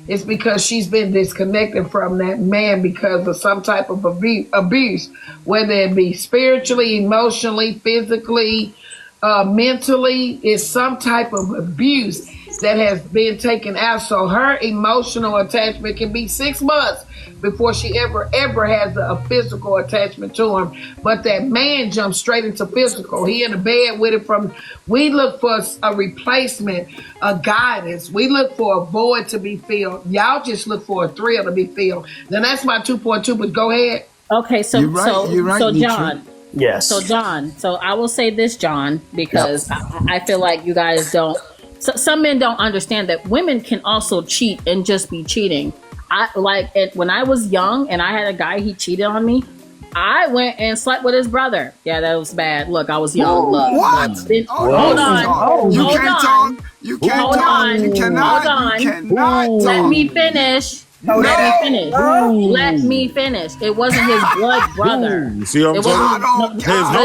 It's because she's been disconnected from that man because of some type of abuse, whether it be spiritually, emotionally, physically, mentally. It's some type of abuse that has been taken out. So her emotional attachment can be 6 months before she ever has a physical attachment to him. But that man jumps straight into physical. He in the bed with it from. We look for a replacement, a guidance. We look for a void to be filled. Y'all just look for a thrill to be filled. Then that's my 2.2. But go ahead. Okay, so You're right, so Netra. John. Yes. So John. So I will say this, John, because I feel like you guys don't. So some men don't understand that women can also cheat and just be cheating. When I was young and I had a guy, he cheated on me. I went and slept with his brother. Yeah, that was bad. Look, I was young. Look, What? Hold on. You Hold can't on. talk. You can't Hold talk. on. You cannot. Hold on. You cannot talk. Let me finish. Let me finish. It wasn't his blood brother. You see what I'm saying? I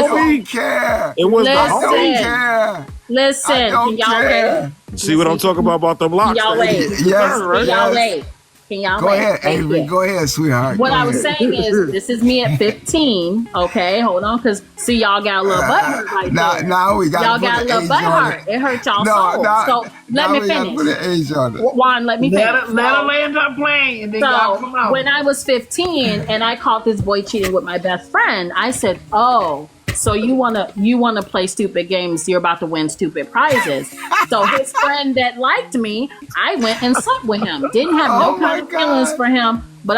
don't care. It was I the don't Listen. care. Listen, I don't can y'all care. wait? See what I'm talking about the blocks? Can y'all wait? Yes. Can y'all wait? Can y'all Go wait? ahead, Thank Avery. you. Go ahead, sweetheart. What Go I was ahead. saying is, this is me at 15. Okay, hold on, because see, y'all got a little butt hurt right there. Now we got Y'all got a little butt hurt. It hurt y'all soul. So let me finish. Put an age on it. Juan, let me finish. Let her land her plane, and then y'all come So out. when I was 15 and I caught this boy cheating with my best friend, I said, "Oh, so you wanna play stupid games? You're about to win stupid prizes." So his friend that liked me, I went and slept with him. Didn't have no kind of feelings for him, but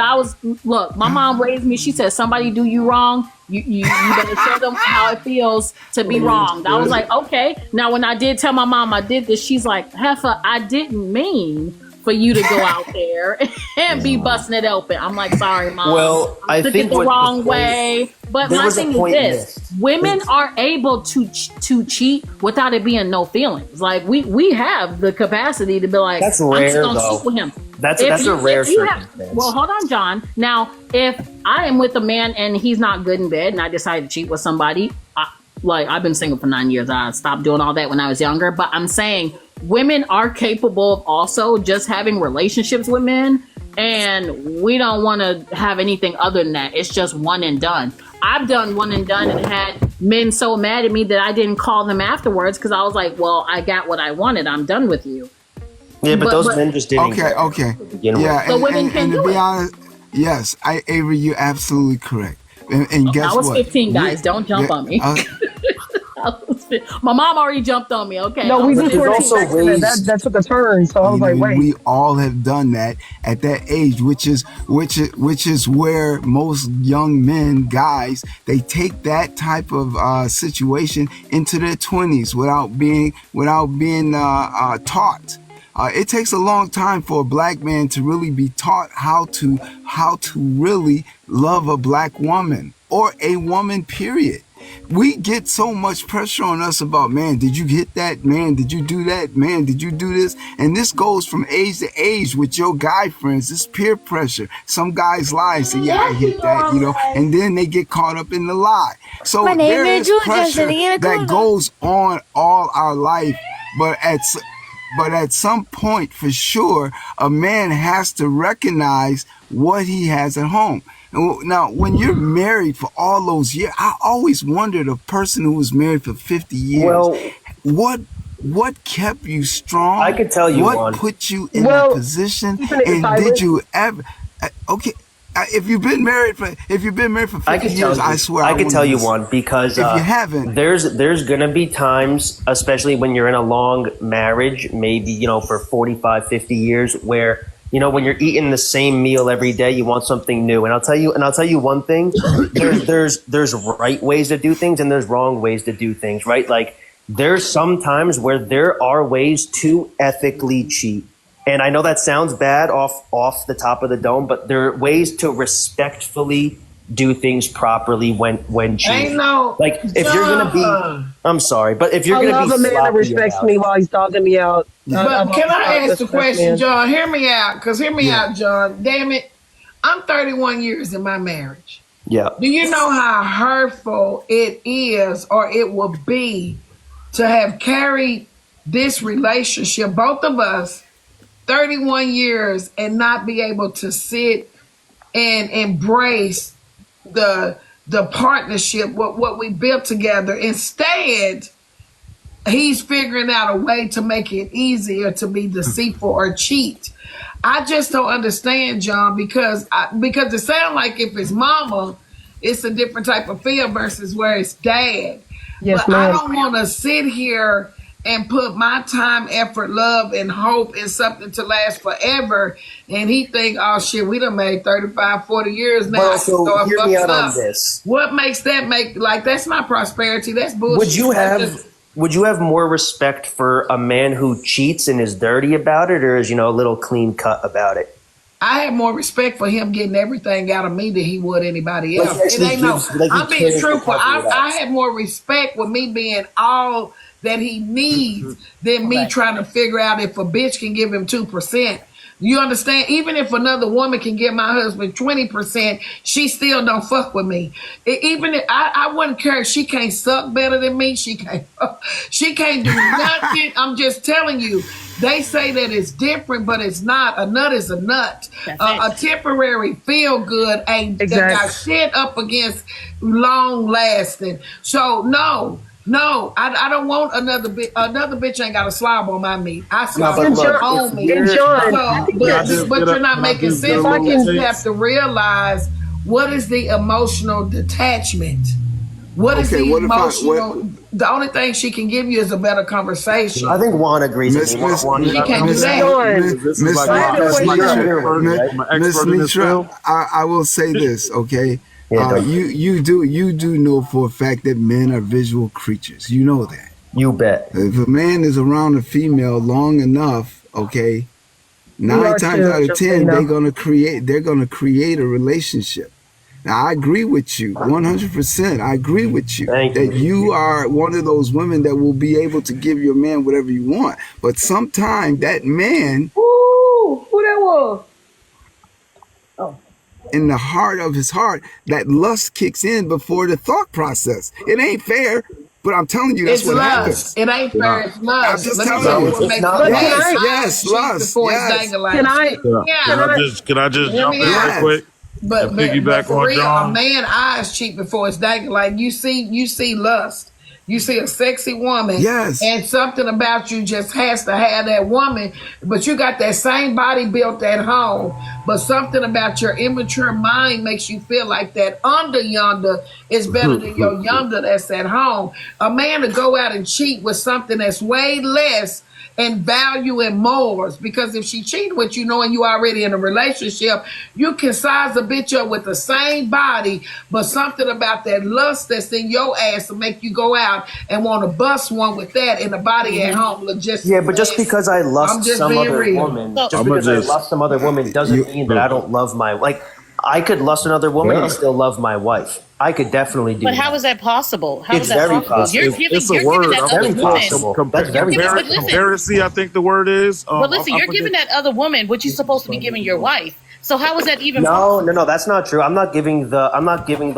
look. My mom raised me. She said, "Somebody do you wrong, you better show them how it feels to be wronged." I was like, okay. Now when I did tell my mom I did this, she's like, "Heifer, I didn't mean for you to go out there and be busting it open." I'm like, "Sorry, Mom. Well, I took think it the what wrong the point- way." But there my was a thing is point this: missed. women are able to cheat without it being no feelings. Like we have the capacity to be like, That's "I'm just rare, gonna though. cheat with him." That's If a rare if you have- circumstance. well, hold on, John. Now, if I am with a man and he's not good in bed, and I decide to cheat with somebody, I've been single for 9 years. I stopped doing all that when I was younger. But I'm saying women are capable of also just having relationships with men, and we don't want to have anything other than that. It's just one and done. I've done one and done and had men so mad at me that I didn't call them afterwards because I was like, "Well, I got what I wanted. I'm done with you." Yeah, but those men just didn't. Okay. Begin with. Yeah, So women can and to do be it. honest, yes, Avery, you're absolutely correct. And guess I was what? 15, guys. Don't jump on me. My mom already jumped on me. Okay. No, we just there's weren't also expecting ways- that took a turn. So I was like, wait. We all have done that at that age, which is where most young men, guys, they take that type of situation into their 20s without being taught. It takes a long time for a black man to really be taught how to really love a black woman or a woman, period. We get so much pressure on us about, man, did you hit that? Man, did you do that? Man, did you do this? And this goes from age to age with your guy friends. This peer pressure. Some guys lie and say, yeah, I hit that, and then they get caught up in the lie. So there is pressure that goes on all our life, but at some point, for sure, a man has to recognize what he has at home. Now, when you're married for all those years, I always wondered, a person who was married for 50 years, what kept you strong? I could tell you what one. put you in that position, and did you ever? Okay, if you've been married for 50 years, I swear I could tell you one, because if you haven't, there's gonna be times, especially when you're in a long marriage, maybe for 45, 50 years, where when you're eating the same meal every day, you want something new. And I'll tell you one thing: there's right ways to do things and there's wrong ways to do things. Right? Like, there's some times where there are ways to ethically cheat. And I know that sounds bad off the top of the dome, but there are ways to respectfully do things properly when cheating. Like, if you're gonna be, I'm sorry, but if you're I gonna love be a man that sloppy respects about me it. while he's dogging me out. But can I ask the question, man. John? Hear me out, out, John. Damn it, I'm 31 years in my marriage. Yeah. Do you know how hurtful it is, or it will be, to have carried this relationship, both of us, 31 years and not be able to sit and embrace the partnership, what we built together. Instead, he's figuring out a way to make it easier to be deceitful or cheat. I just don't understand, John, because it sounds like if it's mama, it's a different type of feel versus where it's dad. Yes, but ma'am. I don't want to sit here and put my time, effort, love, and hope in something to last forever. And he think, oh shit, we done made 35, 40 years now. Well, so hear me out on this. What makes that like, that's not prosperity. That's bullshit. Would you have more respect for a man who cheats and is dirty about it, or is, a little clean cut about it? I have more respect for him getting everything out of me than he would anybody else. I'm being truthful. I have more respect with me being all that he needs than me trying to figure out if a bitch can give him 2%. You understand? Even if another woman can give my husband 20%, she still don't fuck with me. Even if I wouldn't care if she can't suck better than me. She can't do nothing. I'm just telling you. They say that it's different, but it's not. A nut is a nut. A temporary feel good ain't got shit up against long lasting. So no, I don't want another bitch. Another bitch ain't got a slob on my meat. I slob on me. But you're not making sense. You have to realize what is the emotional detachment. What is the emotional? The only thing she can give you is a better conversation. I think Juan agrees with me. She can't do that. Miss Netra, I will say this, okay? You do know for a fact that men are visual creatures. You know that. You bet. If a man is around a female long enough, okay, 9 times out of 10 they're gonna create a relationship. Now, I agree with you 100%. I agree with you that you are one of those women that will be able to give your man whatever you want. But sometimes that man, who that was? In the heart of his heart, that lust kicks in before the thought process. It ain't fair, but I'm telling you, that's what happens. It ain't fair. It's lust. I'm just telling you. Yes, lust. Can I just jump in real quick? But piggyback for on real, John. a man eyes cheat before it's dangling. Like you see lust. You see a sexy woman, and something about you just has to have that woman. But you got that same body built at home, but something about your immature mind makes you feel like that under yonder is better than your yonder that's at home. A man to go out and cheat with something that's way less and value and morals, because if she cheated with you knowing you already in a relationship, you can size a bitch up with the same body, but something about that lust that's in your ass will make you go out and want to bust one with that in the body at home. But just because I lust some other woman, doesn't mean that I don't love my, like, I could lust another woman and still love my wife. I could definitely do that. But how is that possible? How it's is that very possible? possible. You're giving that other woman. Comparison, I think the word is. But listen, you're giving that other woman what you're supposed to be giving your wife. So how is that even possible? No, that's not true. I'm not giving the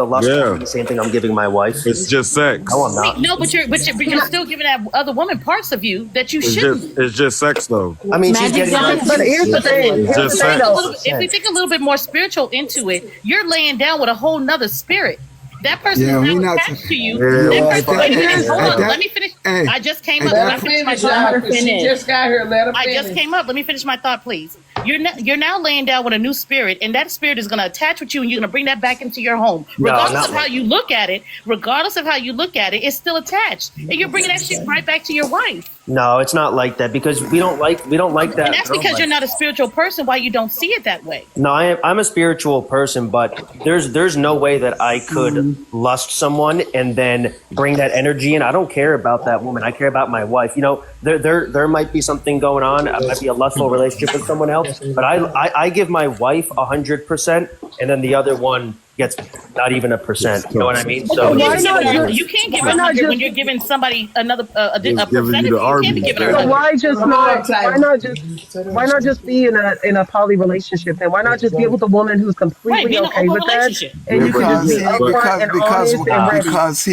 lust woman the same thing I'm giving my wife. It's just sex. No, I'm not. No, but you're still giving that other woman parts of you that you shouldn't. It's just sex, though. I mean, she's getting. But here's the thing. If we think a little bit more spiritual into it, you're laying down with a whole nother spirit. That person is not attached to you. Let me finish. I just came up. Let her finish. She just got here. Let her finish. I just came up. Let me finish my thought, please. You're now laying down with a new spirit, and that spirit is going to attach with you, and you're going to bring that back into your home. Regardless of how you look at it, it's still attached, and you're bringing that shit right back to your wife. No, it's not like that, because we don't like that. And that's because you're not a spiritual person. Why you don't see it that way? No, I'm a spiritual person, but there's no way that I could lust someone and then bring that energy in. I don't care about that woman. I care about my wife. There might be something going on. I might be a lustful relationship with someone else, but I give my wife 100%. and then the other one gets not even 1%. You know what I mean? So you can't give 100 when you're giving somebody another a percentage. You can't be giving her. So why not just be in a poly relationship? Then why not just get with a woman who's completely okay with that, and you can just be upfront and honest and ready? Because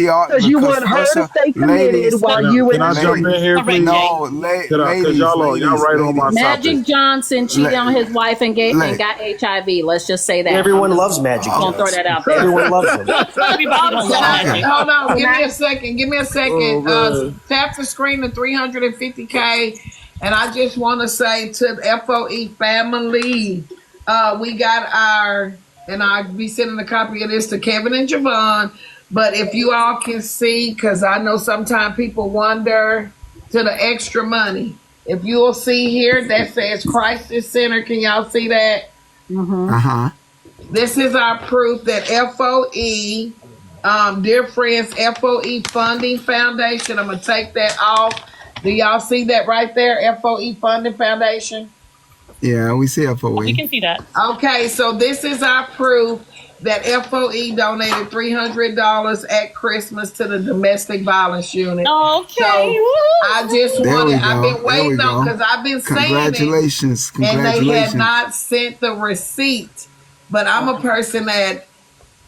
you want her to stay committed while you Can I jump in here, please? No, Because y'all right on my Magic topic. Johnson cheated on his wife and got HIV. Let's just say that. everyone loves Magic. Don't throw that out there. Everyone loves him. Everybody don't love Magic. Hold on, give me a second. Tap the screen to 350K, and I just want to say to the FOE family, we got our, and I'll be sending a copy of this to Kevin and Javon. But if you all can see, because I know sometimes people wonder to the extra money. If you will see here, that says Crisis Center. Can y'all see that? Uh-huh. This is our proof that FOE, dear friends, FOE Funding Foundation. I'm going to take that off. Do y'all see that right there? FOE Funding Foundation? Yeah, we see FOE. You can see that. Okay, so this is our proof that FOE donated $300 at Christmas to the domestic violence unit. Okay. So I just I've been waiting on, because I've been saying Congratulations. it, and they had not sent the receipt. But I'm a person that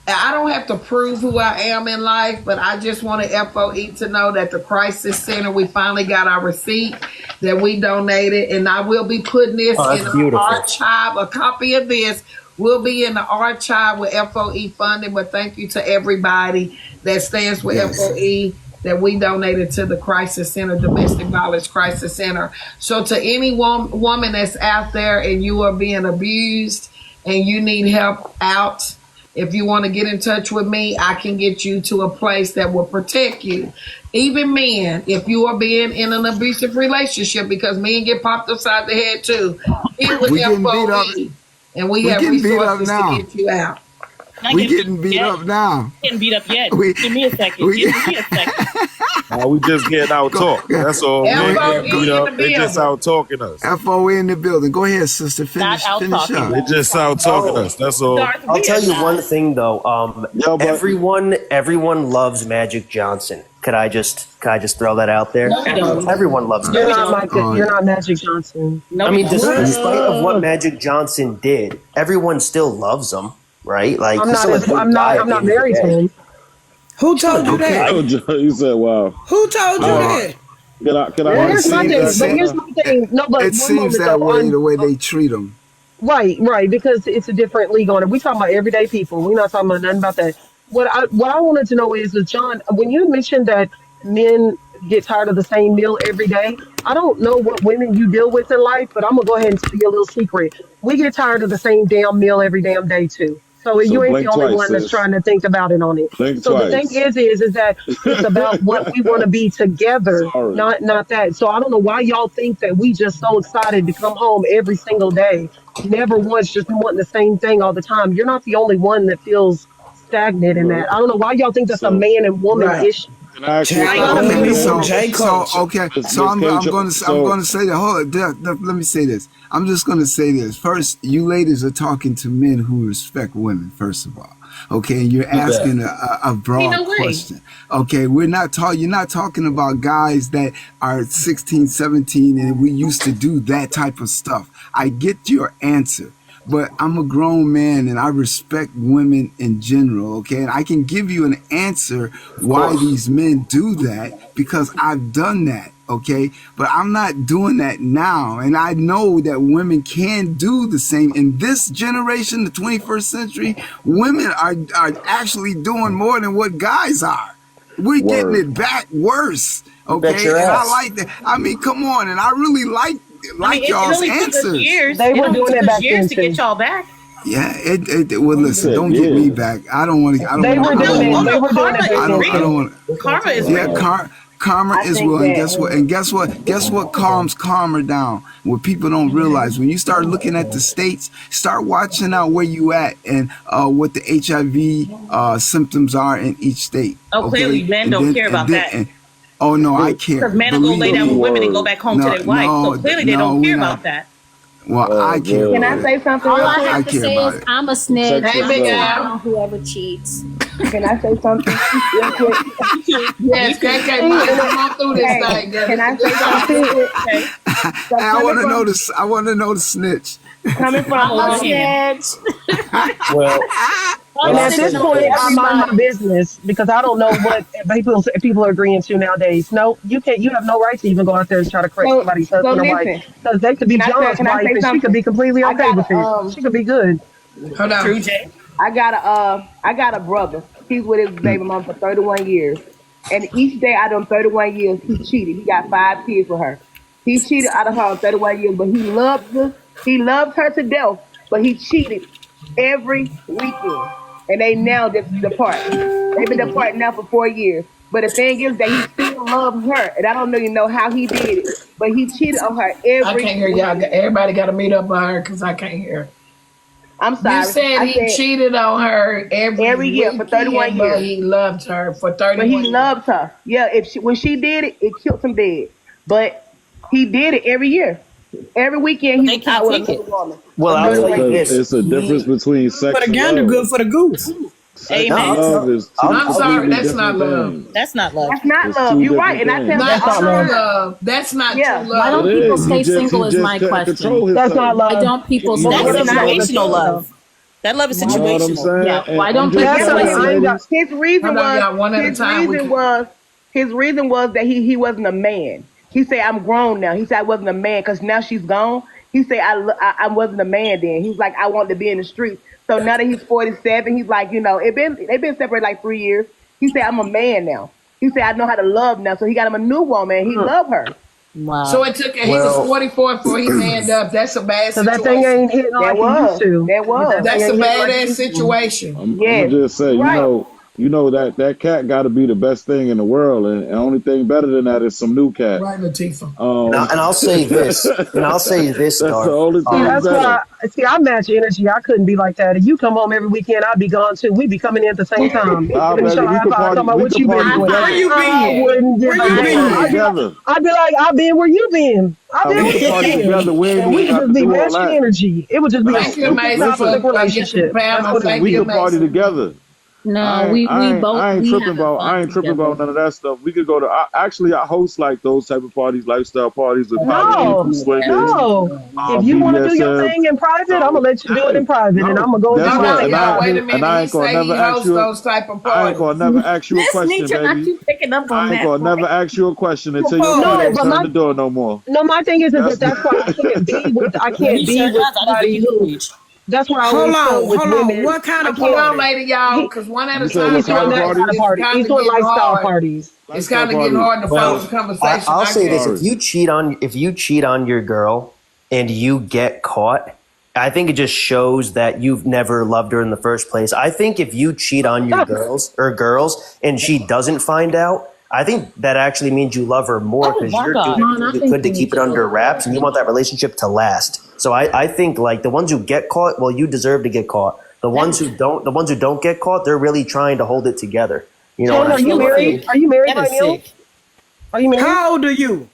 I don't have to prove who I am in life, but I just wanted FOE to know that the Crisis Center, we finally got our receipt that we donated, and I will be putting this in an archive. A copy of this will be in the archive with FOE funding, but thank you to everybody that stands with FOE that we donated to the Crisis Center, Domestic Violence Crisis Center. So to any woman that's out there and you are being abused and you need help out, if you want to get in touch with me, I can get you to a place that will protect you. Even men, if you are being in an abusive relationship, because men get popped upside the head too, it was FOE. And we have resources to get you out. We getting beat up now. Getting beat up yet. Give me a second. Give me a second. We just getting out talk. That's all. They just out talking us. FOE in the building. Go ahead, sister. Finish up. They just out talking us. That's all. I'll tell you one thing though. Everyone loves Magic Johnson. Could I just throw that out there? No, everyone loves You're Magic. you're not Magic Johnson. No, I mean, despite of what Magic Johnson did, everyone still loves him, right? Like I'm not married to him. Who told you that? You said, "Wow." Who told you that? Here's my thing. No, but it seems that way the way they treat them. Right, because it's a different league on it. We talking about everyday people. We're not talking about nothing about that. What I wanted to know is, John, when you mentioned that men get tired of the same meal every day, I don't know what women you deal with in life, but I'm gonna go ahead and tell you a little secret. We get tired of the same damn meal every damn day too. So you ain't the only one that's trying to think about it on it. The thing is that it's about what we want to be together, not that. So I don't know why y'all think that we just so excited to come home every single day, never once just wanting the same thing all the time. You're not the only one that feels stagnant in that. I don't know why y'all think that's a man and woman issue. So I'm going to say that. Hold on, let me say this. I'm just going to say this. First, you ladies are talking to men who respect women, first of all. Okay, and you're asking a broad question. Okay, you're not talking about guys that are 16, 17, and we used to do that type of stuff. I get your answer. But I'm a grown man and I respect women in general, okay? And I can give you an answer why these men do that, because I've done that, okay? But I'm not doing that now. And I know that women can do the same. In this generation, the 21st century, women are actually doing more than what guys are. We're getting it back worse, okay? And I like that. I mean, come on. And I really like y'all's answers. They were doing it back then to get y'all back. Yeah, well, listen, don't get me back. I don't want to. They were doing it. Karma is real. Karma is real. And guess what calms karma down? What people don't realize, when you start looking at the states, start watching out where you at and what the HIV symptoms are in each state. Oh, clearly men don't care about that. Oh no, I care. Because men will go lay down with women and go back home to their wife. So clearly they don't care about that. Well, I can't. good. Can I say something All real I quick? have I to care say about is it. I'm a snitch. Hey, I'm Big going Al. on whoever cheats. Can I say something real quick? Yes, KK, Mike, come on through this Hey, thing. can I say something real quick? Okay. So Hey, I want to know this. I want to know the snitch. coming from I'm a on. snitch. Well, And I'll at say this point, I mind my business because I don't know what people are agreeing to nowadays. No, you can't. You have no right to even go out there and try to correct somebody's so husband or wife listen. because they could be John's Can I wife say and she could something? be completely I okay got with it. She could be good. Hold on. True, Jay. I got a brother. He's with his baby mom for 31 years. And each day out of them 31 years, he cheated. He got 5 kids with her. He cheated out of her on 31 years, but he loved her. He loved her to death, but he cheated every weekend. And they now just depart. They've been departed now for 4 years. But the thing is that he still loved her. And I don't even know how he did it. But he cheated on her I every can't hear y'all. weekend. Everybody got to meet up on her because I can't hear. I'm sorry. You said I he cheated on her every year weekend, for 31 but years. he loved her for 31 But he years. loved her. Yeah, when she did it, it killed him dead. But he did it every year. Every weekend he They was can't out with take another it. woman. well, I'll tell you Because this. it's a difference between For sex the and gander, love. good for the goose. Sex Amen. and love is two I'm sorry, completely that's not different love. things. That's not love. That's not It's love. two You're right. And I different tell things. that Not all the true time. love. That's not Yeah. true Why love. don't It people is. stay He single is just my can't question. control That's himself. not Why love. don't people You know That's What what I'm about saying? the situational love? love. That love is You know what I'm situational. saying? Yeah, And why I'm don't just people But guess That's stay what? why I saying, ain't single? got. ladies. His reason Hold on, was y'all. One at a time. that he wasn't a man. He said I'm grown now. He said I wasn't a man because now she's gone. He said I wasn't a man then. He was like I wanted to be in the streets. So now that he's 47, he's like they've been separated like 3 years. He said I'm a man now. He said I know how to love now. So he got him a new woman. He loved her. So Wow. it took. He was Well, 44 before he manned up. That's a bad So that thing situation. ain't hitting That like it used was. to. That was. That thing That's a ain't hitting like it badass used to. situation. I'm gonna Yes. just say, Right. that cat got to be the best thing in the world, and the only thing better than that is some new cat. Right, Latifah. and I'll say this. And I'll say this, That's the Garth. only See, thing that's better. why. See, I match energy. I couldn't be like that. If you come home every weekend, I'd be gone too. We'd be coming in at the same time. Nah, Give me baby, a high five. Talking about we what could you been party doing. Where together. you I been? wouldn't give Where a you We could damn. party been? together. I'd be like, I've been where you been. I've been We where could you party been. together. We ain't And even we got just to be do all matching that. energy. It would just be a Thank you, super amazing. toxic For gifting relationship. That's Pamela. what it Listen, Thank would we you, be. could party amazing. together. No, we both I ain't we tripping having about fun together. none of that stuff. We could go to I host like those type of parties, lifestyle parties with No, poly, swingers, no. If you want to do your BDSM. thing in private, I'm gonna So let you do it in hey, private, and I'm no, gonna go and do guess Hold my what? on, thing in y'all. Wait private. a And minute. I He ain't gonna say never he ask hosts you. those type of I ain't parties. gonna never ask you a Miss question, Netra not baby. you picking up on I ain't that gonna part. never ask you a question until your feet No, ain't but turned the door no more. my thing is that That's that's why I can't He be sure with does. I just think somebody you can who. preach. That's why I Hold always tell on, with hold on. women, What kind I of Hold can't. on, party? lady, y'all, He because one at you a said time, what he's kind doing of y'all. that kind of parties? It's party. kind He's of doing getting lifestyle hard. parties. It's Lifestyle kind of getting parties. hard to follow the Well, conversation. I'll I say this: can't. Sorry. if you cheat on your girl and you get caught, I think it just shows that you've never loved her in the first place. I think if you cheat on your girls and she doesn't find out, I think that actually means you love her more Oh because my you're God. doing Ron, I everything you think could to you need keep it to go under to wraps and you therapy. want that relationship to last. So I think like the ones who get caught, well, you deserve to get caught. The ones who don't get caught, they're really trying to hold it together. You know, Sean, and I are you feel married? like Are you married That right is now? sick. Are you married? How old are you?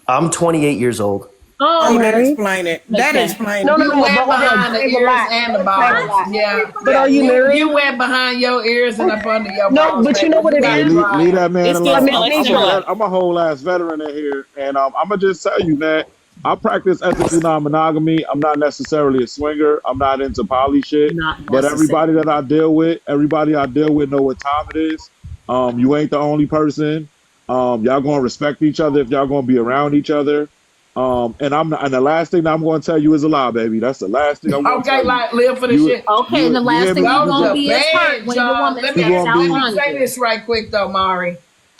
I'm 28 years old. Are Oh, you Oh, that married? explain it. makes That sense. explain No, it. no, You no. But wet hold That on. behind the explains a ears lot. and That the explains a balls. lot. Yeah, But yeah. are you You married? wet behind your ears and up under your No, balls, but you baby. know what You it got Hey, is? leave dry. that man It's getting alone. Miss spicy Netra. tonight. I'm a whole ass veteran in here, and I'm gonna just tell you, man. I practice ethical non-monogamy. I'm not necessarily a swinger. I'm not into poly shit. Not But necessary. everybody I deal with, know what time it is. You ain't the only person. Y'all gonna respect each other if y'all gonna be around each other. And I'm not, and the last thing that I'm gonna tell you is a lie, baby. That's the last thing I'm gonna Okay, tell you. like live for the You shit. Okay, and the you last hear thing me? you're You Those gonna are just be is hurt bad, when your John. woman Let you me steps gonna out be on say you. this right quick though, Mari.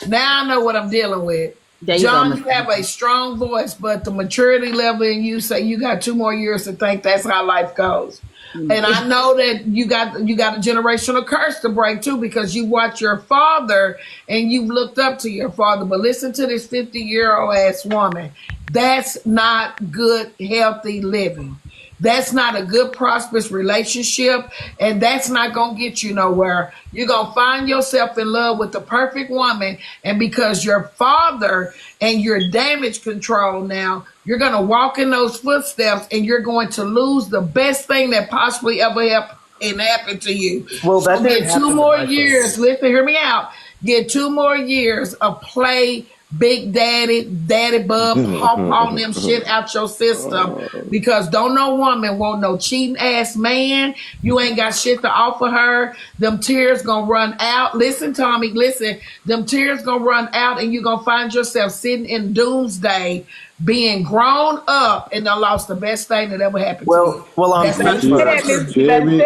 Now I know what I'm dealing with. There you go, John, Miss you have a Netra. strong voice, but the maturity level in you say you got 2 more years to think that's how life goes. And I know that you got a generational curse to break too because you watch your father and you've looked up to your father. But listen to this 50-year-old ass woman. That's not good, healthy living. That's not a good, prosperous relationship, and that's not going to get you nowhere. You're going to find yourself in love with the perfect woman, and because your father and your damage control now, You're going to walk in those footsteps and you're going to lose the best thing that possibly ever happened to you. Well, so that didn't get happen 2 to more my years. face. Listen, hear me out. Get 2 more years of play Big Daddy, Daddy Bub, hop on them shit out your system. Because don't no woman want no cheating ass man. You ain't got shit to offer her. Them tears gonna run out. Listen, Tommy, listen. Them tears gonna run out and you gonna find yourself sitting in doomsday being grown up and done lost the best thing that ever happened to you. Well, That's how you Yeah, feel. yeah, me.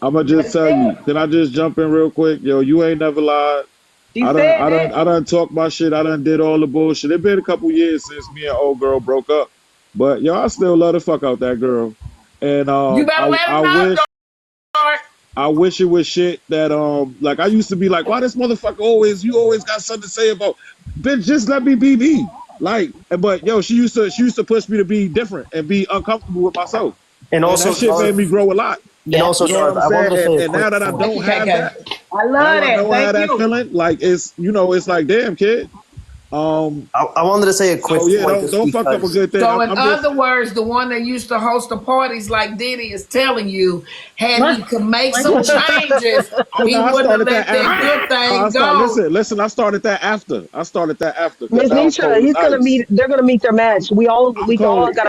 I'm gonna just tell you. Can I just jump in real quick? Yo, you ain't never lied. I done talked my shit. I done did all the bullshit. It been a couple years since me and old girl broke up, but yo, I still love the fuck out that girl. And you better let her know. I wish it was shit that like I used to be like, why this motherfucker you always got something to say about, bitch, just let me be me. Like, but yo, she used to push me to be different and be uncomfortable with myself. And also, that shit made me grow a lot. And also, you know what I'm I wanted to saying? say And now that I don't have that, I love that. I don't have that Thank you. feeling. Like it's like, damn kid. I wanted to say a quick. Oh yeah, don't fuck up a good thing. So in other words, the one that used to host the parties like Diddy is telling you, he could make some changes, he wouldn't have let that good thing go. Listen, I started that after. Miss Netra, they're gonna meet their match. We all got a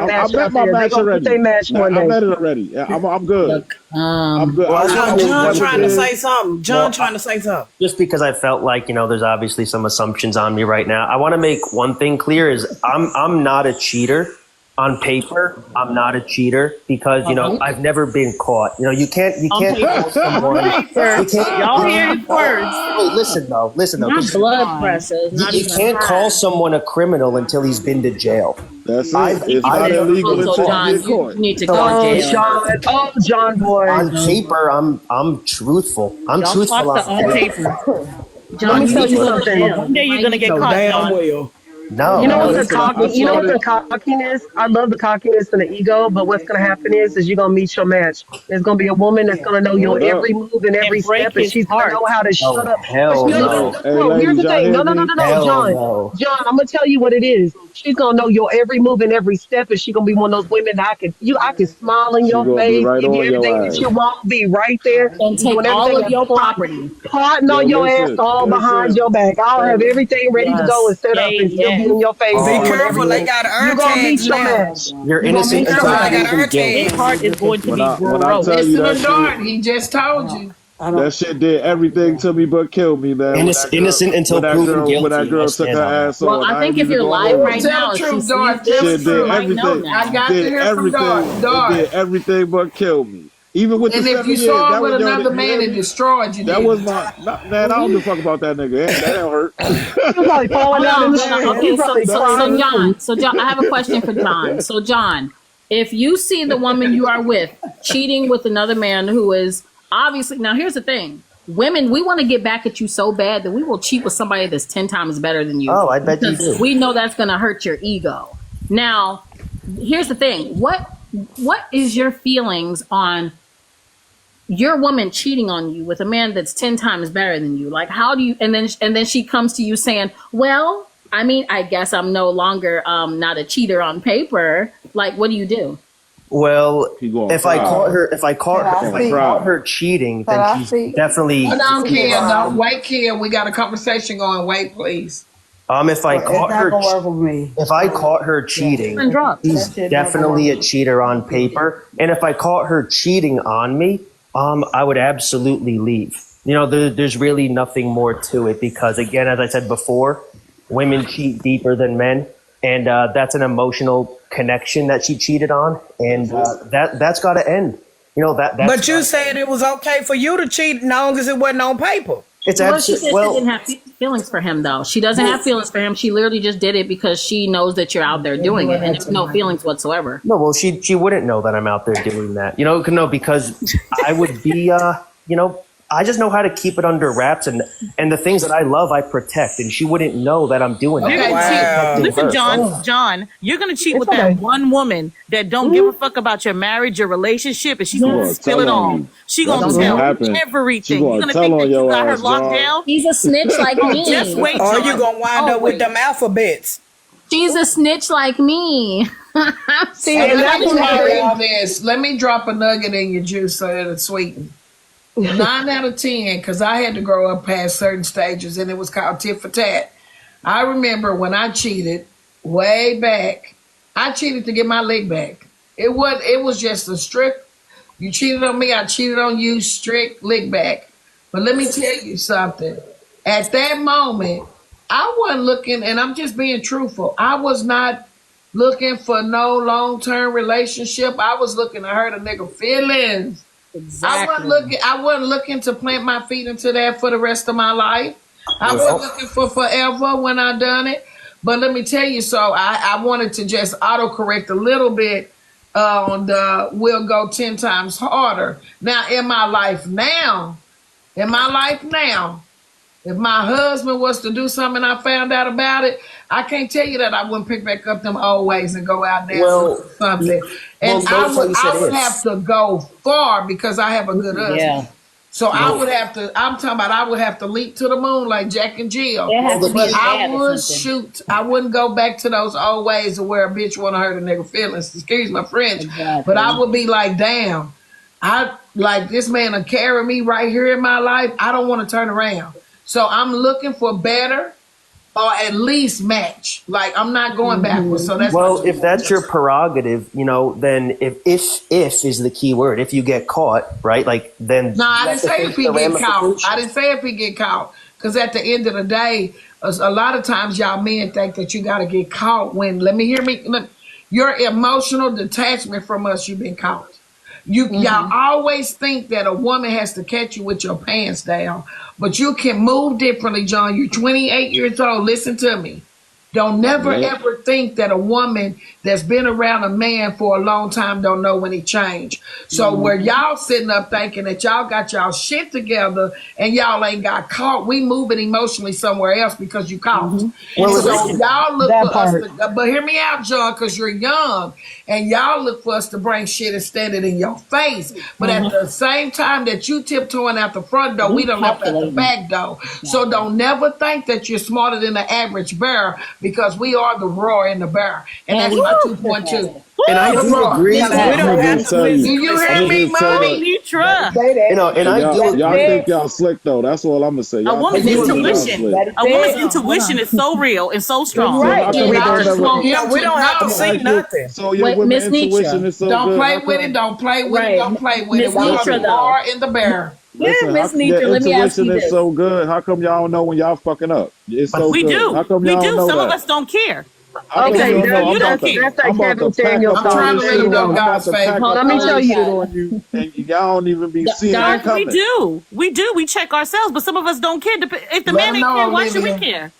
match out there. They're gonna meet their match one day. I met it already. Yeah, I'm good. Look, I'm good. John trying to say something. Trying to say something. Just because I felt like, there's obviously some assumptions on me right now. I want to make one thing clear is I'm not a cheater. On paper, I'm not a cheater because, I've never been caught. You can't call someone. Y'all hear his words. Wait, listen though. Not blood pressure. You can't call someone a criminal until he's been to jail. That's it. It's not illegal until you get caught. You need to go to jail. John boy. On paper, I'm truthful. I'm truthful on paper. John, let me tell you something. One day you're gonna get caught. Damn well. No. You know what's the cockiness? I love the cockiness and the ego, but what's gonna happen is you're gonna meet your match. There's gonna be a woman that's gonna know your every move and every step, and she's gonna know how to shut up. Hell no. Here's the thing. No, John. John, I'm gonna tell you what it is. She's gonna know your every move and every step, and she's gonna be one of those women that I can smile in your face, give you everything that you want, be right there, and take all of your property, plotting on your ass all behind your back. I'll have everything ready to go and set up and still be in your face. Be careful, they got earn tags now. You're innocent until proven guilty. His heart is going to be broke. Listen to Dart, he just told you. That shit did everything to me but killed me, man. Innocent until proven guilty. When that girl took her ass on. Well, I think if you're live right now, tell the truth, I got to hear from Dart. It did everything but kill me. Even with and the if you saw him with another man and destroyed you, that was my man. I don't give a fuck about that nigga. That don't hurt. He's probably falling down in the street. Okay, so John, I have a question for John. So John, if you see the woman you are with cheating with another man who is obviously, now here's the thing. Women, we want to get back at you so bad that we will cheat with somebody that's 10 times better than you. Oh, I bet you do. We know that's going to hurt your ego. Now, here's the thing. What is your feelings on your woman cheating on you with a man that's 10 times better than you? Like, how do you, and then she comes to you saying, well, I mean, I guess I'm no longer not a cheater on paper. Like, what do you do? Well, if I caught her cheating, then she's definitely. Hold on, Kim. Don't wait, Kim. We got a conversation going. Wait, please. If I caught her cheating, she's definitely a cheater on paper. And if I caught her cheating on me, I would absolutely leave. There's really nothing more to it because, again, as I said before, women cheat deeper than men. And that's an emotional connection that she cheated on, and that's got to end. But you said it was okay for you to cheat, as long as it wasn't on paper. She said she didn't have feelings for him, though. She doesn't have feelings for him. She literally just did it because she knows that you're out there doing it, and there's no feelings whatsoever. No, well, she wouldn't know that I'm out there doing that. No, because I would be, I just know how to keep it under wraps, and the things that I love, I protect, and she wouldn't know that I'm doing that. Wow. Listen, John, you're gonna cheat with that one woman that don't give a fuck about your marriage, your relationship, and she's gonna spill it all. She gonna tell everything. You're gonna think that you got her locked down. He's a snitch like me. Just wait, or you gonna wind up with them alphabets. She's a snitch like me. See, And and let that's me what tell I you this. Let me drop a nugget in your juice so it'll sweeten. 9 out of 10, because I had to grow up past certain stages, and it was called tit for tat. I remember when I cheated way back. I cheated to get my leg back. It was just a strict. You cheated on me, I cheated on you. Strict lick back. But let me tell you something. At that moment, I wasn't looking, and I'm just being truthful. I was not looking for no long term relationship. I was looking to hurt a nigga feelings. Exactly. I wasn't looking to plant my feet into that for the rest of my life. I wasn't looking for forever when I done it. But let me tell you, so I wanted to just autocorrect a little bit on the we'll go 10 times harder. Now, in my life now, if my husband was to do something and I found out about it, I can't tell you that I wouldn't pick back up them old ways and go out there and do something. And notice how you said I would if. have to go far because I have a good husband. Yeah. So I would have to, I'm talking about I would have to leap to the moon like Jack and Jill. It has to be But a I dad or would something. shoot. I wouldn't go back to those old ways of where a bitch want to hurt a nigga feelings. Excuse my French. Exactly. But I would be like, damn, I like this man to carry me right here in my life. I don't want to turn around. So I'm looking for better or at least match. Like I'm not going backwards. So that's Well, if that's your prerogative, then if is the key word. If you get caught, right? Like then. No, I you didn't have to say face if he the get caught. ramifications. I didn't say if he get caught. Because at the end of the day, a lot of times y'all men think that you got to get caught when, your emotional detachment from us, you've been caught. Y'all always think that a woman has to catch you with your pants down, but you can move differently, John. You're 28 years old. Listen to me. Don't never ever think that a woman that's been around a man for a long time don't know when he changed. So where y'all sitting up thinking that y'all got y'all shit together and y'all ain't got caught, we moving emotionally somewhere else because you caught. Well, So y'all look That for us part. to, but hear me out, John, because you're young and y'all look for us to bring shit and stand it in your face. But at the same time that you tiptoeing out the front door, we don't left at the back door. So don't never think that you're smarter than the average bear because we are the roar and the bear. And that's my 2.2. And I do agree. We don't have to tell listen. you. Do you I'm hear me, just tell mommy? you. Netra. Say that. And I do Y'all agree. think y'all slick though. That's all I'm gonna say. A Y'all woman's think y'all intuition. slick. A woman's intuition is so real and so strong. So Right. how come it I don't just never? want Yeah, him we to don't have to know. see nothing. So your Wait, women Miss intuition Netra. is so Don't good. play How with come? it. Don't play with it. Right. Don't play with it. Miss We are Netra, the though. roar and the bear. Listen, Miss your Netra, let me ask intuition you is this. so good. How come y'all don't know when y'all fucking up? It's so We good. do. How come We y'all don't do. know Some of that? us don't care. How come Okay, you don't know? You don't that's care. that I'm about Kevin to pack Samuel up I'm all trying this to song. let shit him know on. I'm about God's to pack faithful. up Let me all tell this you. shit on you, and y'all don't even be seeing it Dark, we coming. do. We do. We check ourselves, but some of us don't care. If the Let man him ain't know, care, why should we Olivia. care?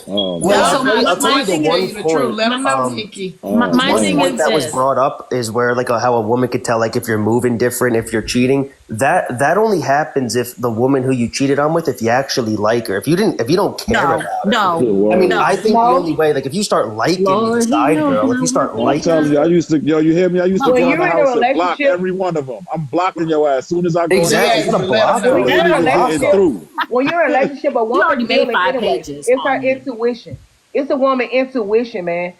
Oh Well, Y'all man. not I'll tell you smart the to tell one you the truth. point. Let him know, Nikki. My, Oh my One thing man. point is that was this. brought up is where how a woman could tell if you're moving different, if you're cheating. That only happens if the woman who you cheated on with, if you actually like her. If you don't care No, about her. no, Good I mean, word. I think the No. only way, if you start liking the Lord, he side knows girl, if you how start we I'm liking telling you, I her, used to, you hear me? I used to When go in the you're in a house and block relationship, every one of them. I'm blocking your ass. As soon as I go in the exactly, house, you gotta Yeah, let block him her. know. you when you're ain't in a even getting relationship, through. when you're in a relationship, a He woman already made feeling 5 anyway. pages It's her on you. intuition. It's a woman intuition, man.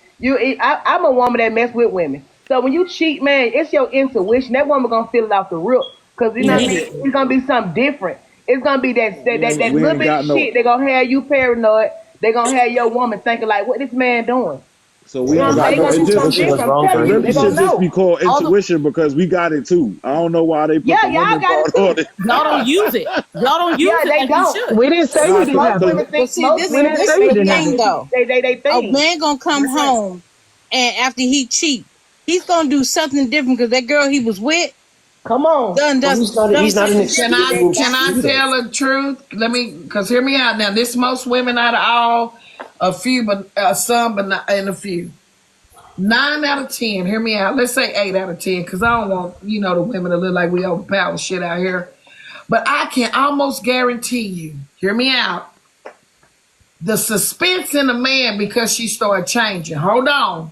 I'm a woman that mess with women. So when you cheat, man, it's your intuition. That woman gonna feel it off the rip, cause you know what I mean. Yes. It's gonna be something different. It's gonna be that We little ain't bit of got no. shit. They gonna have you paranoid. They gonna have your woman thinking like, what this man doing? So You we know what don't I'm got saying? They no. gonna It do something just Intuition was different. I'm wrong for telling it you, him. they really should gonna just be know. called All the, intuition because we got it too. I don't know why they put Yeah, the y'all women got part it too. on it. y'all don't use it. Y'all don't use Yeah, it they like you don't. should. We didn't say Nah, you didn't Most have women to. think most We women didn't think say you they didn't have got to. it. Though They a think. man gonna come That's right. home and after he cheat, he's gonna do something different because that girl he was with Come on. Well, done he's not an something Can different. I excuse can I cheater. tell the truth? Let me, cause hear me out now. This most women out of all, a few, but some, but not, and a few. 9 out of 10. Hear me out. Let's say 8 out of 10, cause I don't want the women to look like we overpower shit out here. But I can almost guarantee you. Hear me out. The suspense in a man because she started changing. Hold on.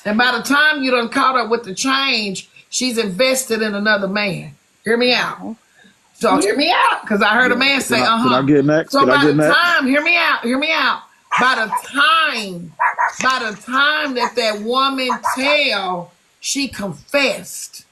And by the time you done caught up with the change, she's invested in another man. Hear me out. So hear me out, because I heard a Yeah. man say, Can I get next? So Can I by get the next? time, hear me out. by the time that woman she confessed.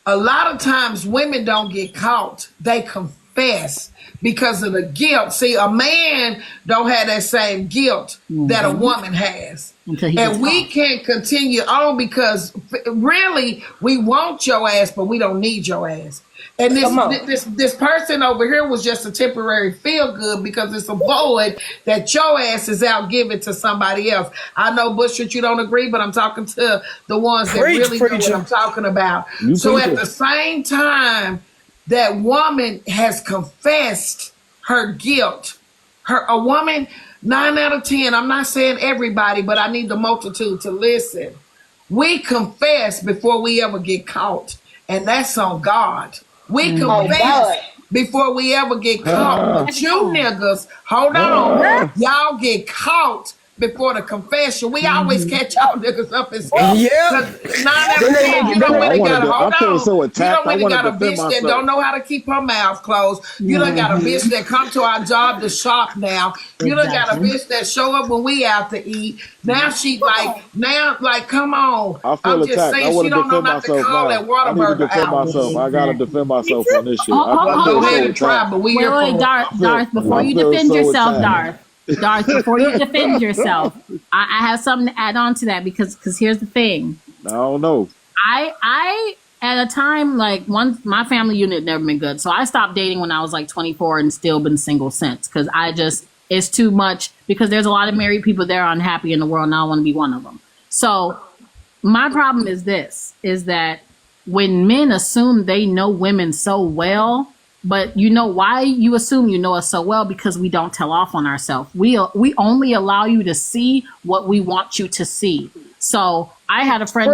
A lot of times women don't get caught. They confess because of the guilt. See, a man don't have that same guilt that a woman has. And we can't continue on because really we want your ass, but we don't need your ass. And this person over here was just a temporary feel good because it's a void that your ass is out giving to somebody else. I know, Bushra, you don't agree, but I'm talking to the ones that really know what I'm talking about. So at the same time, that woman has confessed her guilt. A woman, 9 out of 10, I'm not saying everybody, but I need the multitude to listen. We confess before we ever get caught, and that's on God. We confess before we ever get caught. But you niggas, hold on, y'all get caught before the confession. We always catch y'all niggas up and stuff. Yeah. You don't really got I feel so attacked. You don't really got a bitch that don't know how to keep her mouth closed. You done got a bitch that come to our job to shop now. You done got a bitch that show up when we out to eat. Now she like, come on. I feel I'm just attacked. saying she don't know not to call that Whataburger myself. I gotta defend myself on this shit. Go ahead and try, but we wait, Darth, before you defend yourself, Darth, before you defend yourself, I have something to add on to that because here's the thing. I don't know. I at a time like my family unit had never been good, so I stopped dating when I was like 24 and still been single since because it's too much because there's a lot of married people that are unhappy in the world and I don't want to be one of them. So my problem is that when men assume they know women so well. But you know why you assume you know us so well? Because we don't tell off on ourselves. We only allow you to see what we want you to see. So I had a friend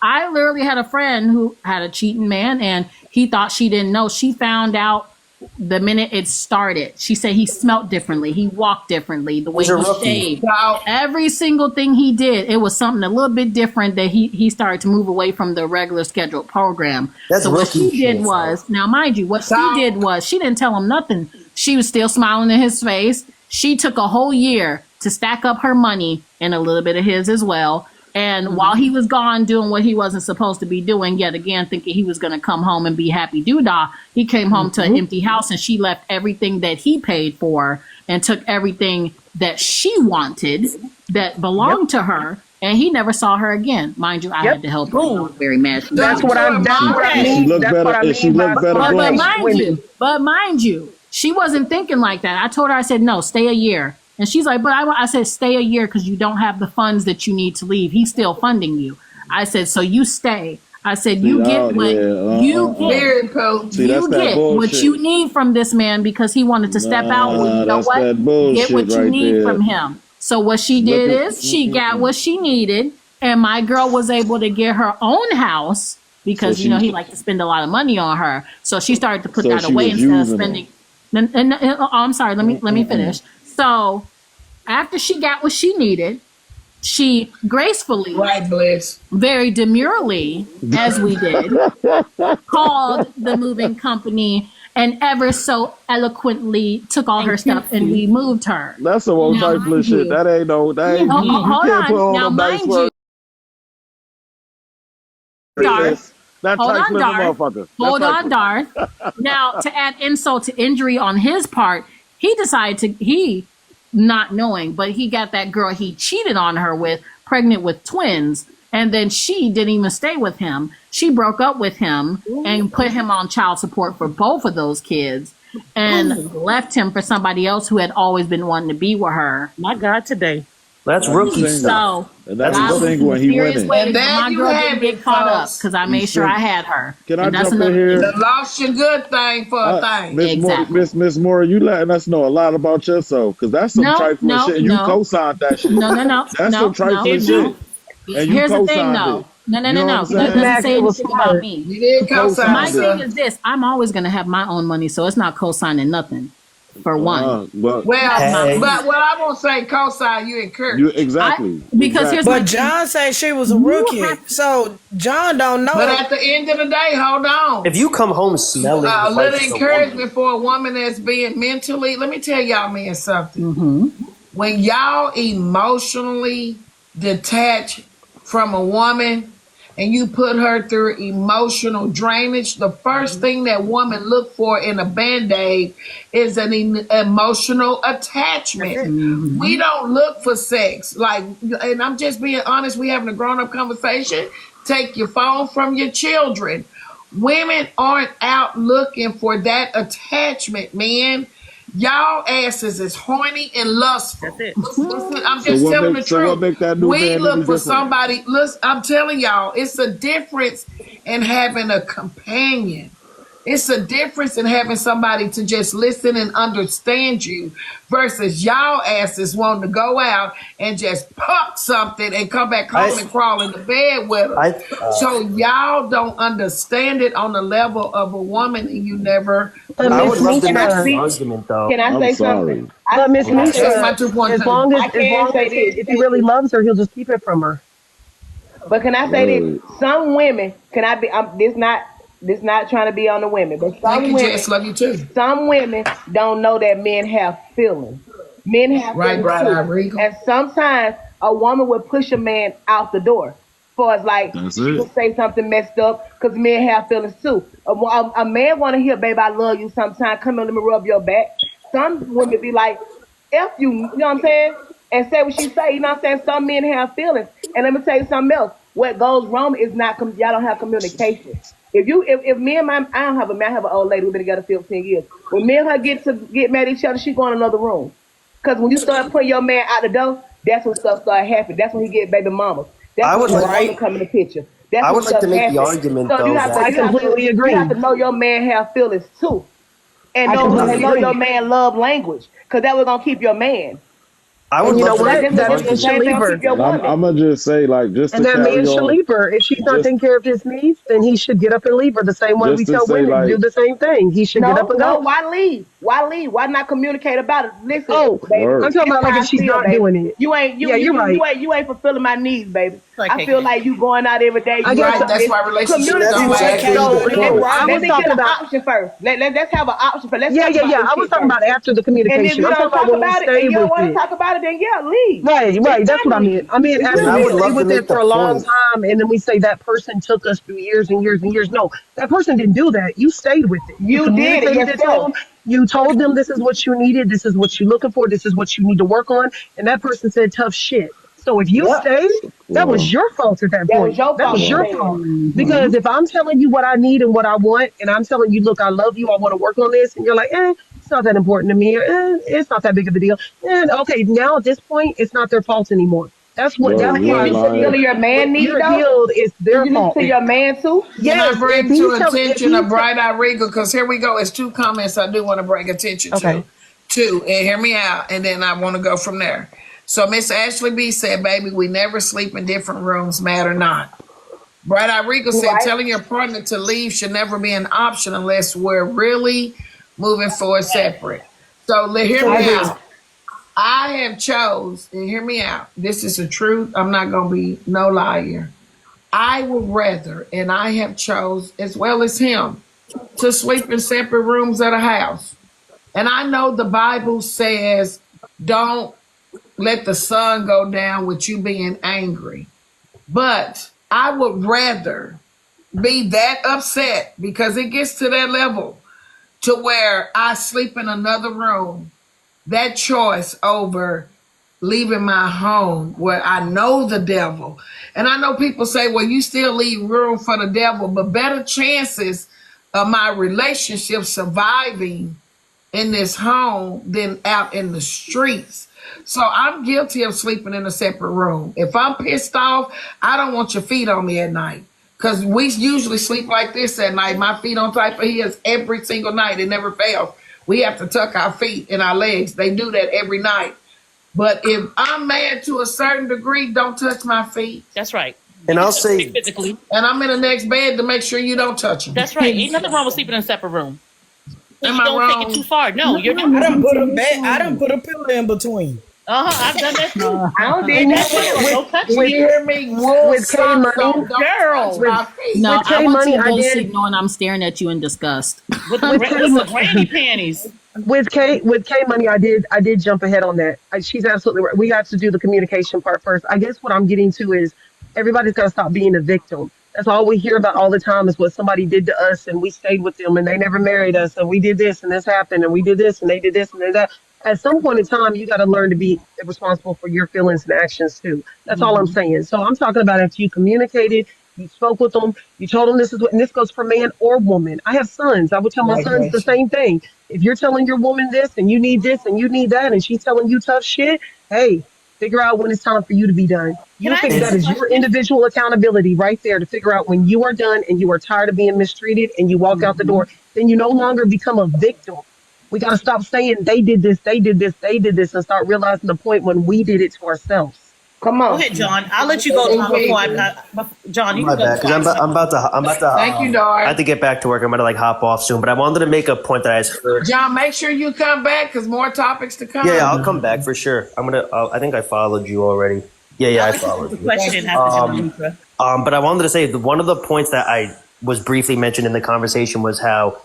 I literally had a friend who had a cheating man and he thought she didn't know. She found out the minute it started. She said he smelt differently. He walked differently. The way he shaved. Every single thing he did, it was something a little bit different that he started to move away from the regular scheduled program. So what she did was, now mind you, what she did was she didn't tell him nothing. She was still smiling in his face. She took a whole year to stack up her money and a little bit of his as well. And while he was gone doing what he wasn't supposed to be doing, yet again, thinking he was going to come home and be happy doodah, he came home to an empty house and she left everything that he paid for and took everything that she wanted that belonged to her. And he never saw her again. Mind you, I had to help her. I was very mad. That's what I mean. But mind you, she wasn't thinking like that. I told her, I said, no, stay a year. And she's like, but I said, stay a year because you don't have the funds that you need to leave. He's still funding you. I said, so you stay. I said, you get what you need from this man because he wanted to step out. Well, you know what? Get what you need from him. So what she did is she got what she needed. And my girl was able to get her own house because, he liked to spend a lot of money on her. So she started to put that away instead of spending. I'm sorry. Let me finish. So after she got what she needed, she gracefully, very demurely, as we did, called the moving company and ever so eloquently took all her stuff and we moved her. That's some old trifling shit. That ain't no. That ain't. Hold on. Now, mind you. Darth. Hold on, Darth. Now, to add insult to injury on his part, he decided he not knowing, but he got that girl he cheated on her with, pregnant with twins, and then she didn't even stay with him. She broke up with him and put him on child support for both of those kids and left him for somebody else who had always been wanting to be with her. My God, today. That's rookie stuff. And that's the thing when he went in. And my girl didn't get caught up because I made sure I had her. Can I jump in here? You lost your good thing for a thing. Miss Moore, you letting us know a lot about yourself because that's some trifling shit. And you co-signed that shit. No. That's some trifling shit. And here's the thing, though. No. That doesn't say anything about me. You did co-sign. My thing is this: I'm always going to have my own money, so it's not co-signing nothing. for one. But but what I'm gonna say, co-sign, you encourage. you exactly. Because here's But my John said she was a rookie, so John don't know. But at the end of the day, hold on. If you come home smelling A like little it's a encouragement woman, for a woman that's being mentally. Let me tell y'all, man, something. When y'all emotionally detach from a woman and you put her through emotional drainage, the first thing that woman look for in a band-aid is an emotional attachment. We don't look for sex. Like, and I'm just being honest, we having a grown-up conversation. Take your phone from your children. Women aren't out looking for that attachment, man. Y'all asses is horny and lustful. That's it. I'm just telling the So what truth. make that new We man look any for different? somebody. Listen, I'm telling y'all, it's a difference in having a companion. It's a difference in having somebody to just listen and understand you versus y'all asses wanting to go out and just pop something and come back home and crawl into bed with us. So y'all don't understand it on the level of a woman, and you never. I would love to Mitra, make this argument though. Can I I'm say sorry. something? but Miss That's my Mitra, 2.2. as long I as can say this. if he really loves her, he'll just keep it from her. But can I say this? Word. Some women, can I be? This not trying to be on the women, but Thank some you, women, Jess. Love you too. some women don't know that men have feelings. Men have Right, feelings Bright too. Eye Regal. And sometimes a woman would push a man out the door. For as like That's she it. would say something messed up because men have feelings too. A man want to hear, "Babe, I love you." Sometimes come here, let me rub your back. Some women be like, "F you," you know what I'm saying, and say what she say. You know what I'm saying? Some men have feelings, and let me tell you something else. What goes wrong is not y'all don't have communication. If me and my I don't have a man, I have an old lady who's been together 15 years. When me and her get mad at each other, she go in another room. Cause when you start putting your man out the door, that's when stuff start happening. That's when he get baby mamas. That's I when would the like- woman come in the picture. That's I when would like stuff to make the happens. argument, So you though, have to, that- I completely agree. You have to know your man have feelings too, and I know completely know your agree. man love language. Cause that was gonna keep your man. I would And you know love to what? make This the That is the man should argument. same thing leave gonna her. keep your And I'm woman. gonna just say, like, just And to that man carry should on, leave her. If she's not just taking care of his needs, then he should get up and leave her. The same way we just to tell say, women to do like, the same thing. He should get up No, and no. go. Why leave? Why leave? Why not communicate about it? Listen, Oh, baby. I'm word. talking This about like how if I she's feel, not baby. doing it. You ain't Yeah, you're right. you ain't fulfilling my needs, baby. Like I feel KK. like you going out every day. I You guess Right, that's why relationships communicate. don't That's last. exactly so. the point. I Let was me get talking an about. option first. Let's have an option first. Let's Yeah, talk yeah, about yeah. this I was shit talking first. about after the And if communication. you I'm talking don't about talk when we about it and stay you don't with want to it. talk about it, then yeah, leave. Right, It's right. That's what I time to meant. leave. I mean, You after And I we would feel stay me? love to with it make the for a long point. time, and then we say that person took us through years and years and years. No, that person didn't do that. You stayed with it. You You did it communicated it to yourself. them. You told them this is what you needed. This is what you're looking for. This is what you need to work on. And that person said tough shit. So if you Yep. stayed, that was Wow. your fault at that That was point. your That fault was for your Wow. saying. fault. Because if I'm telling you what I need and what I want, and I'm telling you, look, I love you, I want to work on this, and you're like, it's not that important to me, or it's not that big of a deal. And okay, now at this point, it's not their fault anymore. Bro, That's you why ain't I'm lying. Fulfilling saying your man when need you're though. healed, it's Do their you listen fault. to your man too? Can I Yes, bring to if attention a he's tell, Bright Eye Regal? Because here we go. It's two comments I do want to bring attention to. okay, Two, and hear me out, and then I want to go from there. So Miss Ashley B said, baby, we never sleep in different rooms, matter not. Bright Eye Regal You said, right? telling your partner to leave should never be an option unless we're really moving forward separate. So hear I me agree. out. I have chose, and hear me out. This is the truth. I'm not going to be no liar. I would rather, and I have chose as well as him, to sleep in separate rooms of the house. And I know the Bible says, don't let the sun go down with you being angry. But I would rather be that upset because it gets to that level to where I sleep in another room, that choice over leaving my home where I know the devil. And I know people say, well, you still leave room for the devil, but better chances of my relationship surviving in this home than out in the streets. So I'm guilty of sleeping in a separate room. If I'm pissed off, I don't want your feet on me at night. Because we usually sleep like this at night. My feet on top of his every single night. It never fails. We have to tuck our feet and our legs. They do that every night. But if I'm mad to a certain degree, don't touch my feet. That's right. And I'll Just say, physically. And I'm in the next bed to make sure you don't touch them. That's right. Ain't nothing wrong with sleeping in a separate room. you Am I don't take wrong? it too far. No, you're I not. done put a pillow in between. I've done that too. I don't Ain't did that that way? Don't touch You me. hear me? Wool with K socks Money, on. Don't Girl. touch my feet. No, with I K want you Money, to I go to did. sleep knowing I'm staring at you in disgust. With With K listen, Money, granny panties. with K Money, I did jump ahead on that. She's absolutely right. We have to do the communication part first. I guess what I'm getting to is everybody's got to stop being a victim. That's all we hear about all the time is what somebody did to us, and we stayed with them, and they never married us, and we did this, and this happened, and we did this, and they did this, and then that. At some point in time, you got to learn to be responsible for your feelings and actions too. That's all I'm Mhm. saying. So I'm talking about if you communicated, you spoke with them, you told them this is what, and this goes for man or woman. I have sons. I would tell my sons the Vibration. same thing. If you're telling your woman this and you need that, and she's telling you tough shit, hey, figure out when it's time for you to be done. Can You I figure ask that you a is your question? individual accountability right there to figure out when you are done and you are tired of being mistreated and you walk out the door. Then you no longer become a victim. We got to stop saying they did this, they did this, they did this, and start realizing the point when we did it to ourselves. Come Go on. ahead, John. I'll let you go, John. Before John, you My can go bad, before because I say. I'm about to. Thank you, I have Dar. to get back to work. I'm gonna like hop off soon, but I wanted to make a point that I heard. John, make sure you come back because more topics to Yeah, come. I'll come back for sure. I'm gonna. I think I followed you already. Yeah, I'll I let you ask followed the you. question after John. Netra. But I wanted to say one of the points that I was briefly mentioned in the conversation was how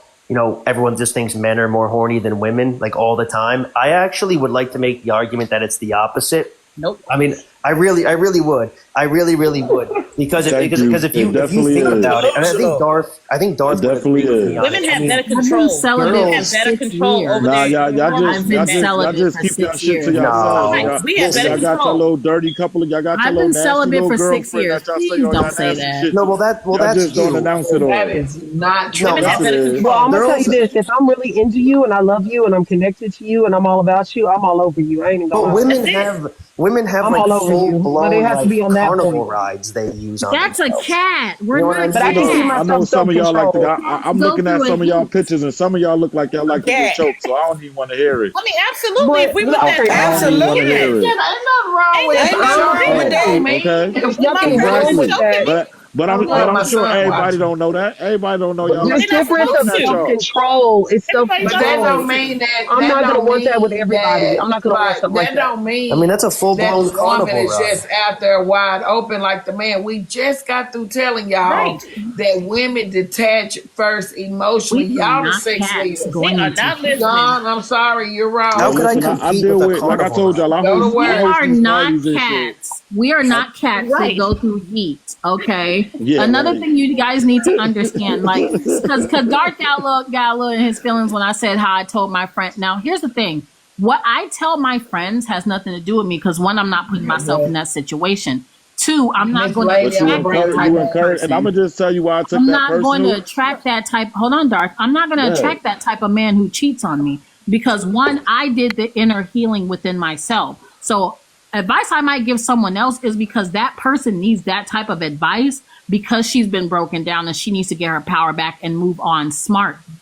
everyone just thinks men are more horny than women, like all the time. I actually would like to make the argument that it's the opposite. Nope. I mean, I really would. I really would because Thank you. because if It you definitely think is. about it, and I think Darth It would definitely agree with is. me on Women it. I have mean, better I've been control. celibate Women for have better 6 control years. over Nah, their y'all I've been just hormones than men. y'all celibate just for keep y'all 6 shit to years. yourselves. no, Right. We have better Y'all got your control. little dirty couple of y'all got your I've little been nasty celibate little for 6 girlfriend years. that y'all say Please all don't y'all say nasty that. shit no. to. Well, Y'all that's just don't you. announce it That all. is not No, Women true. have Yes, it better is. Well, control. I'm gonna tell you girls. this: if I'm really into you and I love you and I'm connected to you and I'm all about you, I'm all over you. I ain't even But gonna lie. That's it. women have I'm like all over full you, but it blown has to like be on that carnival point. rides they use on That's a themselves. cat. You We're know what not I'm But I can saying? keep I cats. myself know some self of y'all like to. control. Cats I'm go looking at through a some of y'all heat. pictures, and some of y'all look like y'all like to get Yeah. choked. So I don't even want to hear it. I mean, absolutely. If But we put that okay, I time, don't even want to Absolutely. hear Yeah, it. ain't nothing wrong ain't with Ain't nothing nothing wrong wrong with with it. choking that. on Oh, me. okay. there's If my nothing partner wrong is Exactly. with choking that. me, But I'm I'm gonna let my sure son everybody watch it. don't know that. Everybody don't know y'all There's like they're not people difference supposed of looking at self to. y'all. control. It's self Everybody's But not that control. don't supposed mean to. that. I'm That not gonna don't want that with mean everybody. I'm that. not gonna want Like something like that that. don't I mean, mean that's a full that blown the woman carnival is ride. just out there wide open like the man. We just got through telling y'all Right. that women detach first emotionally. We are Y'all the not sex cats leaders. We going are into not heat. listening. John, I'm sorry, you're How Well, wrong. could I listen, I compete deal with a with like I carnival told ride? y'all. Go to We I work. host are these not parties and shit. cats. We are I, not cats that Right. go through heat. Okay. yeah, Another right. thing you guys need to understand, like, because Darth got a little in his feelings when I said how I told my friend. Now, here's the thing: what I tell my friends has nothing to do with me. Because one, I'm not putting myself in that situation. Two, I'm not Miss going to Lady, But I'm attract gonna bring that her type you of back. and I'm person. gonna just tell you why I took I'm that not going to personal. attract that type. Hold on, Darth. I'm not going Go to ahead. attract that type of man who cheats on me because one, I did the inner healing within myself. So, advice I might give someone else is because that person needs that type of advice because she's been broken down and she needs to get her power back and move on smart. Now,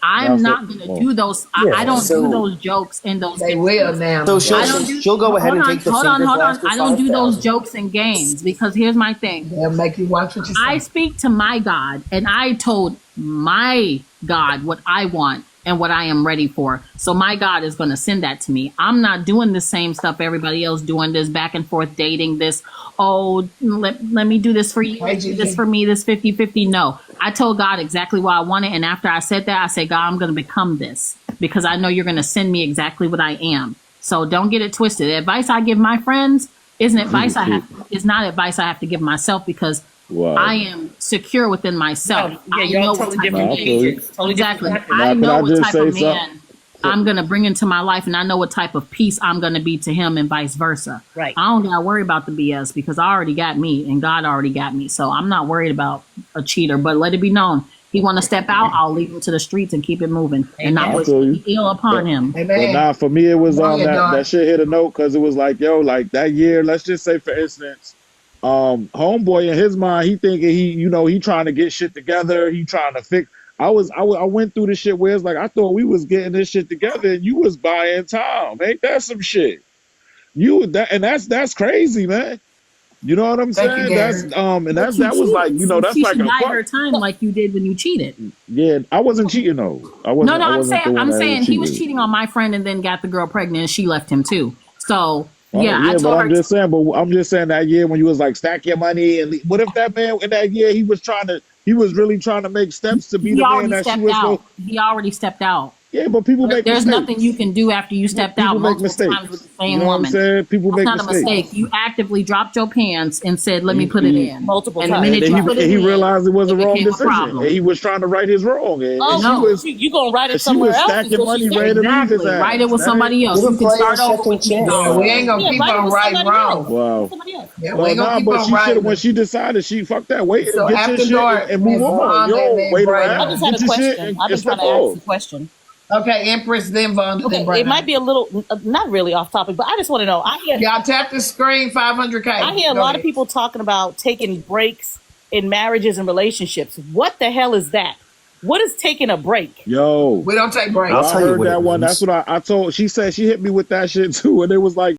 I'm so not going to well, do those. I Yeah. don't do So those jokes in those They will games. now, so Miss she'll I Lady. don't do. she'll go ahead Hold and on, take the hold on, finger hold on. blaster I don't do those 5,000. jokes in games because here's my thing. They'll make you watch what you I say. speak to my God and I told my God what I want and what I am ready for. So my God is going to send that to me. I'm not doing the same stuff everybody else doing, this back and forth dating, this, oh, let me do this for you, Hey, do this Gigi. for me, this 50-50. No, I told God exactly what I wanted. And after I said that, I said, God, I'm going to become this because I know you're going to send me exactly what I am. So don't get it twisted. The advice I give my friends is not advice I have to give myself because I wow. am secure within myself. No, yeah, I y'all know what totally type of different Now I man. feel you. pages. Totally Exactly. different I Now can package. know I what just type say of something? man I'm gonna bring into my life, and I know what type of peace I'm gonna be to him, and vice versa. Right. I don't gotta worry about the BS because I already got me, and God already got me. So I'm not worried about a cheater. But let it be known, he want to step out, I'll leave him to the streets and keep it moving, and not I Amen. wish feel you. any ill upon But him. but Amen. now for me it was Go ahead, that Don. shit hit a note because it was like yo like that year. Let's just say for instance, homeboy in his mind he thinking he trying to get shit together. He trying to fix. I went through the shit where it's like I thought we was getting this shit together and you was buying time. Ain't that some shit? You that and that's crazy, man. You know what I'm Thank you, saying? That's Gary. and that was like, you know, that's she like should a buy fuck. her time like you did when you cheated. Yeah, I wasn't cheating though. I wasn't. No, I I'm wasn't the saying one that he was cheated. cheating on my friend and then got the girl pregnant and she left him too. So Oh, yeah, yeah, I but told I'm her. just saying. But I'm just saying that year when you was like stack your money, and what if that man in that year he was really trying to make steps to be He the man already that she stepped was out. supposed. He already stepped out. Yeah, but people make There's mistakes. nothing you can do after you stepped People out make multiple times with mistakes. the same You know what I'm woman. saying? People That's make not a mistakes. mistake. You actively dropped your pants and said, "Let me put it in." Multiple And the times. minute you put it he in, realized it was a wrong became a decision, problem. and he was trying to right his wrong. And Oh, she No. was you gonna write it she somewhere was else? stacking money, Right. ready to leave his Exactly. ass. Write it with That somebody else. Give You a can player start a over second with me. chance. Yeah, we ain't gonna Yeah, keep write it on with right somebody wrong. else. Wow. Somebody else. Yeah, we Well, ain't gonna nah, keep but on she should have writing. when she decided she fuck that, wait So and get after your shit dark, and move Miss on. Vonda You and don't then wait Brandon. I around. just had Get a your shit question. and I've been step trying to ask off. the question. Okay, Empress, then Vonda, Okay, then it Brandon. might be a little, not really off topic, but I just want to know. Y'all tap the screen, 500K. I hear a Go lot ahead. of people talking about taking breaks in marriages and relationships. What the hell is that? What is taking a break? Yo, We don't take breaks. I'll I tell you heard what that it one. means. That's what I told. She said she hit me with that shit too, and it was like.